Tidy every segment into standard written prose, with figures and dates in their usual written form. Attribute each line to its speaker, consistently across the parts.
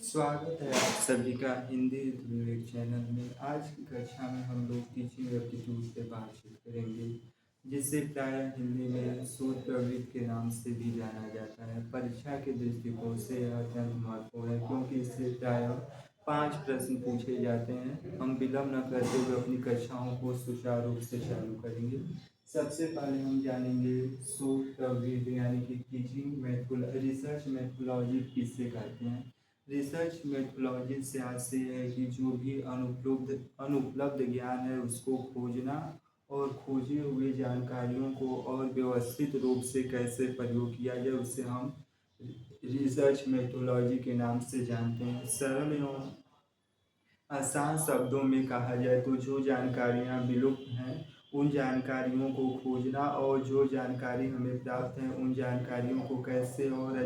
Speaker 1: स्वागत है आप सभी का हिंदी विवेक चैनल में। आज की कक्षा में हम लोग टीचिंग एप्टीट्यूड पे बातचीत करेंगे, जिसे प्रायः हिंदी में शोध प्रवृत्ति के नाम से भी जाना जाता है। परीक्षा के दृष्टिकोण से यह अत्यंत महत्वपूर्ण है, क्योंकि इससे प्रायः 5 प्रश्न पूछे जाते हैं। हम विलंब न करते हुए अपनी कक्षाओं को सुचारू रूप से चालू करेंगे। सबसे पहले हम जानेंगे शोध प्रवृत्ति यानी कि रिसर्च मेथोडोलॉजी किससे कहते हैं। रिसर्च मेथोडोलॉजी से आशय है कि जो भी अनुपलब्ध ज्ञान है उसको खोजना और खोजे हुए जानकारियों को और व्यवस्थित रूप से कैसे प्रयोग किया जाए, उसे हम रिसर्च मेथोडोलॉजी के नाम से जानते हैं। सरल एवं आसान शब्दों में कहा जाए तो जो जानकारियाँ विलुप्त हैं उन जानकारियों को खोजना और जो जानकारी हमें प्राप्त है उन जानकारियों को कैसे और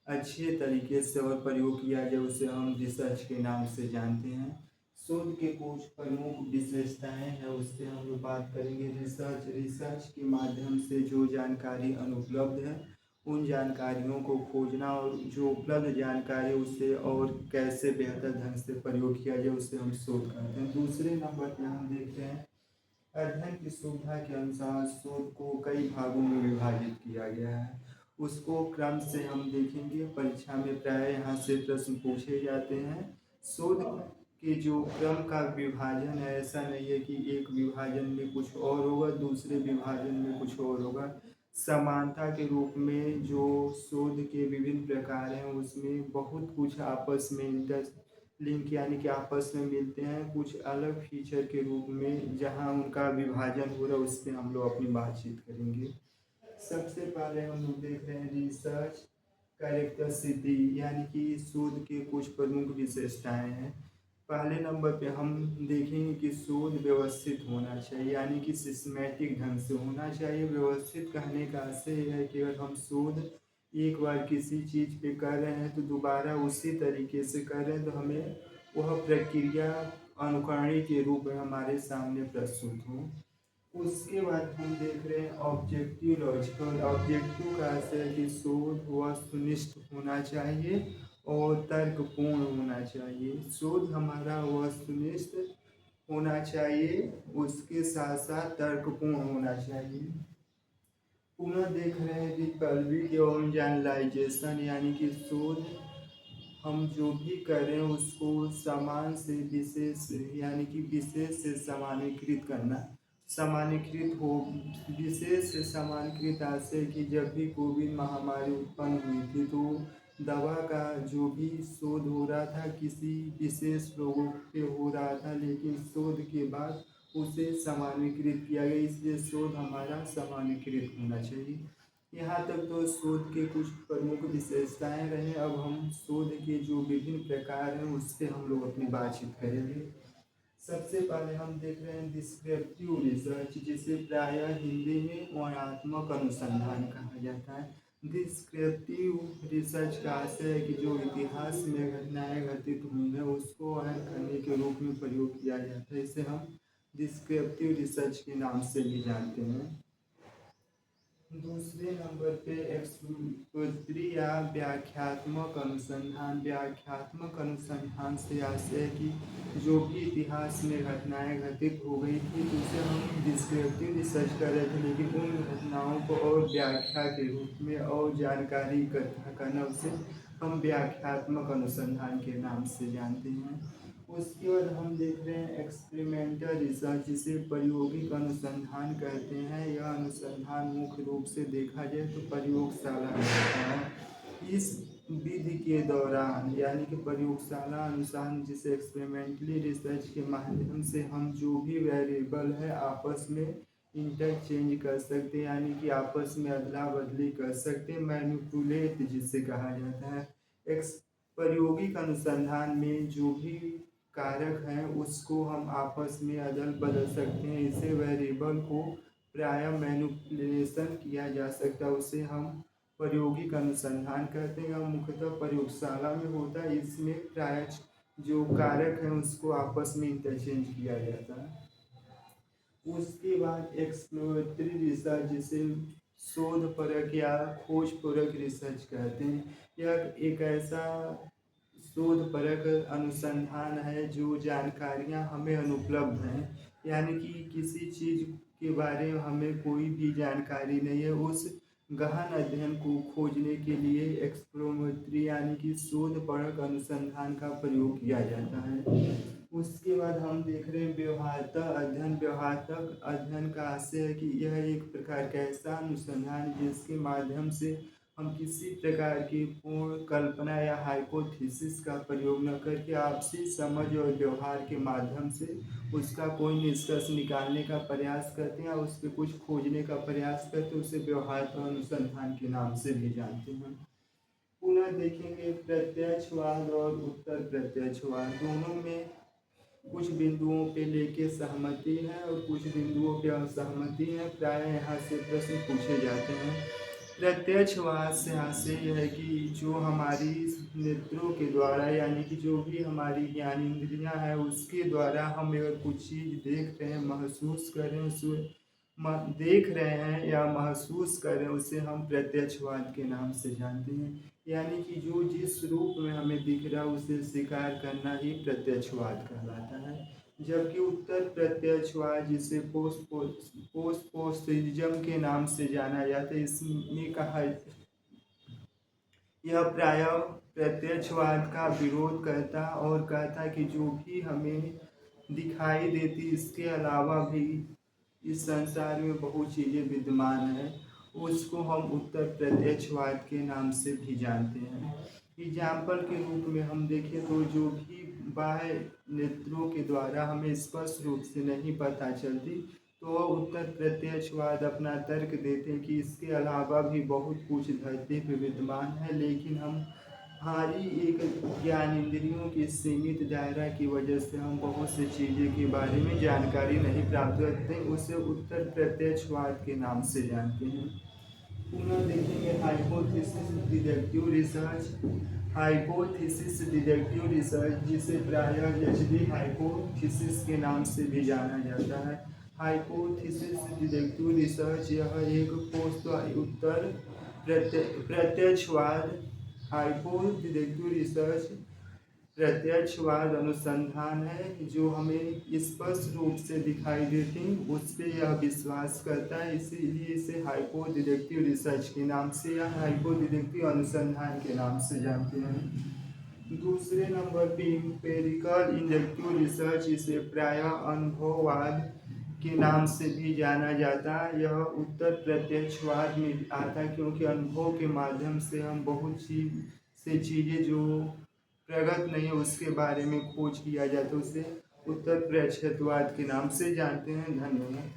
Speaker 1: अच्छे तरीके से और प्रयोग किया जाए, उसे हम रिसर्च के नाम से जानते हैं। शोध के कुछ प्रमुख विशेषताएं हैं, उससे हम लोग बात करेंगे। रिसर्च के माध्यम से जो जानकारी अनुपलब्ध है उन जानकारियों को खोजना और जो उपलब्ध जानकारी उसे और कैसे बेहतर ढंग से प्रयोग किया जाए, उसे हम शोध कहते हैं। दूसरे नंबर पर हम देखते हैं अध्ययन की सुविधा के अनुसार शोध को कई भागों में विभाजित किया गया है। उसको क्रम से हम देखेंगे। परीक्षा में प्राय यहाँ से प्रश्न पूछे जाते हैं। शोध के जो क्रम का विभाजन है, ऐसा नहीं है कि एक विभाजन में कुछ और होगा दूसरे विभाजन में कुछ और होगा। समानता के रूप में जो शोध के विभिन्न प्रकार हैं उसमें बहुत कुछ आपस में लिंक यानी कि आपस में मिलते हैं। कुछ अलग फीचर के रूप में जहां उनका विभाजन हो रहा है उस पर हम लोग अपनी बातचीत करेंगे। सबसे पहले हम लोग देख रहे हैं रिसर्च कैरेक्टरिस्टिक यानी कि शोध के कुछ प्रमुख विशेषताएं हैं। पहले नंबर पे हम देखेंगे कि शोध व्यवस्थित होना चाहिए, यानी कि सिस्टमैटिक ढंग से होना चाहिए। व्यवस्थित कहने का आशय है कि अगर हम शोध एक बार किसी चीज़ पे कर रहे हैं तो दोबारा उसी तरीके से कर रहे हैं तो हमें वह प्रक्रिया अनुकरणीय के रूप में हमारे सामने प्रस्तुत हो। उसके बाद हम देख रहे हैं ऑब्जेक्टिव लॉजिकल। ऑब्जेक्टिव का आशय है कि शोध वस्तुनिष्ठ होना चाहिए और तर्कपूर्ण होना चाहिए। शोध हमारा वस्तुनिष्ठ होना चाहिए, उसके साथ साथ तर्कपूर्ण होना चाहिए। पुनः देख रहे हैं रिपल्विक एवं जनरलाइजेशन, यानी कि शोध हम जो भी करें उसको समान से विशेष यानी कि विशेष से सामान्यकृत करना। सामान्यकृत हो विशेष से सामान्यकृत आशय कि जब भी कोविड महामारी उत्पन्न हुई थी तो दवा का जो भी शोध हो रहा था किसी विशेष लोगों पे हो रहा था, लेकिन शोध के बाद उसे सामान्यकृत किया गया। इसलिए शोध हमारा सामान्यकृत होना चाहिए। यहाँ तक तो शोध के कुछ प्रमुख विशेषताएं रहे। अब हम शोध के जो विभिन्न प्रकार हैं उस पर हम लोग अपनी बातचीत करेंगे। सबसे पहले हम देख रहे हैं डिस्क्रिप्टिव रिसर्च, जिसे प्रायः हिंदी में वर्णनात्मक अनुसंधान कहा जाता है। डिस्क्रिप्टिव रिसर्च का आशय है कि जो इतिहास में घटनाएं घटित हुई हैं उसको वर्णन करने के रूप में प्रयोग किया जाता है। इसे हम डिस्क्रिप्टिव रिसर्च के नाम से भी जानते हैं। दूसरे नंबर पे एक्सपोजिटरी या व्याख्यात्मक अनुसंधान। व्याख्यात्मक अनुसंधान से आशय है कि जो भी इतिहास में घटनाएं घटित हो गई थी तो उसे हम डिस्क्रिप्टिव रिसर्च कर रहे थे, लेकिन उन घटनाओं को और व्याख्या के रूप में और जानकारी इकट्ठा करना उसे हम व्याख्यात्मक अनुसंधान के नाम से जानते हैं। उसके बाद हम देख रहे हैं एक्सपेरिमेंटल रिसर्च, जिसे प्रायोगिक अनुसंधान कहते हैं। यह अनुसंधान मुख्य रूप से देखा जाए तो प्रयोगशाला में होता है। इस विधि के दौरान यानी कि प्रयोगशाला अनुसंधान जिसे एक्सपेरिमेंटली रिसर्च के माध्यम से हम जो भी वेरिएबल है आपस में इंटरचेंज कर सकते हैं, यानी कि आपस में अदला बदली कर सकते हैं। मैनिपुलेट जिसे कहा जाता है। प्रायोगिक अनुसंधान में जो भी कारक हैं उसको हम आपस में अदल बदल सकते हैं। इसे वेरिएबल को प्रायः मैनिपुलेशन किया जा सकता है, उसे हम प्रायोगिक अनुसंधान कहते हैं। मुख्यतः प्रयोगशाला में होता है। इसमें प्रायः जो कारक हैं उसको आपस में इंटरचेंज किया जाता है। उसके बाद एक्सप्लोरेटरी रिसर्च, जिसे शोध परक या खोज परक रिसर्च कहते हैं। यह एक ऐसा शोधपरक अनुसंधान है जो जानकारियाँ हमें अनुपलब्ध हैं, यानी कि किसी चीज़ के बारे में हमें कोई भी जानकारी नहीं है, उस गहन अध्ययन को खोजने के लिए एक्सप्लोमेट्री यानी कि शोधपरक अनुसंधान का प्रयोग किया जाता है। उसके बाद हम देख रहे हैं व्यवहारतः अध्ययन। व्यवहारतः अध्ययन का आशय है कि यह एक प्रकार का ऐसा अनुसंधान जिसके माध्यम से हम किसी प्रकार की पूर्ण कल्पना या हाइपोथेसिस का प्रयोग न करके आपसी समझ और व्यवहार के माध्यम से उसका कोई निष्कर्ष निकालने का प्रयास करते हैं, उस पर कुछ खोजने का प्रयास करते हैं, उसे व्यवहारतः अनुसंधान के नाम से भी जानते हैं। पुनः देखेंगे प्रत्यक्षवाद और उत्तर प्रत्यक्षवाद, दोनों में कुछ बिंदुओं पे लेके सहमति है और कुछ बिंदुओं पे असहमति है। प्राय यहाँ से प्रश्न पूछे जाते हैं। प्रत्यक्षवाद से आशय यह है कि जो हमारी नेत्रों के द्वारा यानी कि जो भी हमारी ज्ञानेंद्रियाँ हैं उसके द्वारा हम अगर कुछ चीज़ देख रहे हैं, महसूस कर रहे हैं, उसे देख रहे हैं या महसूस कर रहे हैं, उसे हम प्रत्यक्षवाद के नाम से जानते हैं। यानी कि जो जिस रूप में हमें दिख रहा है उसे स्वीकार करना ही प्रत्यक्षवाद कहलाता है। जबकि उत्तर प्रत्यक्षवाद जिसे पोस्टिज्म के नाम से जाना जाता है, इसमें कहा यह प्रायः प्रत्यक्षवाद का विरोध करता और कहता कि जो भी हमें दिखाई देती इसके अलावा भी इस संसार में बहुत चीज़ें विद्यमान हैं, उसको हम उत्तर प्रत्यक्षवाद के नाम से भी जानते हैं। एग्जाम्पल के रूप में हम देखें तो जो भी बाह्य नेत्रों के द्वारा हमें स्पष्ट रूप से नहीं पता चलती, तो वह उत्तर प्रत्यक्षवाद अपना तर्क देते हैं कि इसके अलावा भी बहुत कुछ धरती पर विद्यमान है, लेकिन हम हमारी एक ज्ञान इंद्रियों के सीमित दायरा की वजह से हम बहुत सी चीज़ें के बारे में जानकारी नहीं प्राप्त करते, उसे उत्तर प्रत्यक्षवाद के नाम से जानते हैं। पुनः देखेंगे hypothesis deductive research. Hypothesis deductive research जिसे प्रायः एचडी हाइपोथेसिस के नाम से भी जाना जाता है। हाइपोथेसिस डिडक्टिव रिसर्च यह एक उत्तर प्रत्यक्षवाद हाइपोथेटिकल रिसर्च प्रत्यक्षवाद अनुसंधान है जो हमें स्पष्ट रूप से दिखाई देती उस पर यह विश्वास करता है, इसीलिए इसे हाइपोथेटिकल रिसर्च के नाम से या हाइपोथेटिकल अनुसंधान के नाम से जानते हैं। दूसरे नंबर पे इंपेरिकल इंडक्टिव रिसर्च, इसे प्रायः अनुभववाद के नाम से भी जाना जाता है। यह उत्तर प्रत्यक्षवाद में आता है क्योंकि अनुभव के माध्यम से हम बहुत से चीज़ें जो प्रगत नहीं है उसके बारे में खोज किया जाता है, उसे उत्तर प्रत्यक्षवाद के नाम से जानते हैं। धन्यवाद।